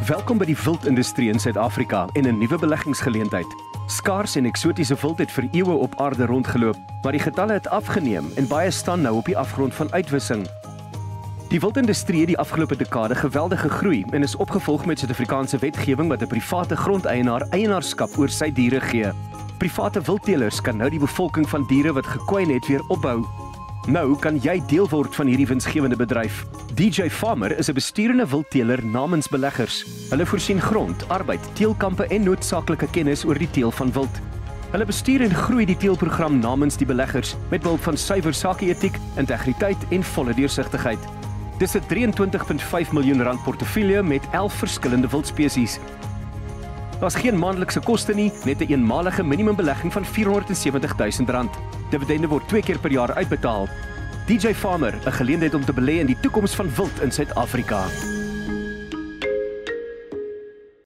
Welkom by die wildindustrie in Suid-Afrika en 'n nuwe beleggingsgeleentheid. Skaars en eksotiese wild het vir eeue op aarde rondgeloop, maar die getalle het afgeneem en baie staan nou op die afgrond van uitwissing. Die wildindustrie het die afgelope dekade geweldig gegroei en is opgevolg met Suid-Afrikaanse wetgewing wat 'n private grondeienaar eienaarskap oor sy diere gee. Private wildteelers kan nou die bevolking van diere wat gekwyn het weer opbou. Nou kan jy deel word van hierdie winsgewende bedryf. DJ Farmer is 'n besturende wildteeler namens beleggers. Hulle voorsien grond, arbeid, teelkampe en noodsaaklike kennis oor die teel van wild. Hulle bestuur en groei die teelprogram namens die beleggers met behulp van suiwer sakeetiek, integriteit en volle deursigtigheid. Dis 'n 23.5 miljoen rand portefeulje met 11 verskillende wildspesies. Daar's geen maandelikse koste nie, net 'n eenmalige minimumbelegging van R470 000. Dividende word 2 keer per jaar uitbetaal. DJ Farmer, 'n geleentheid om te belê in die toekoms van wild in Suid-Afrika.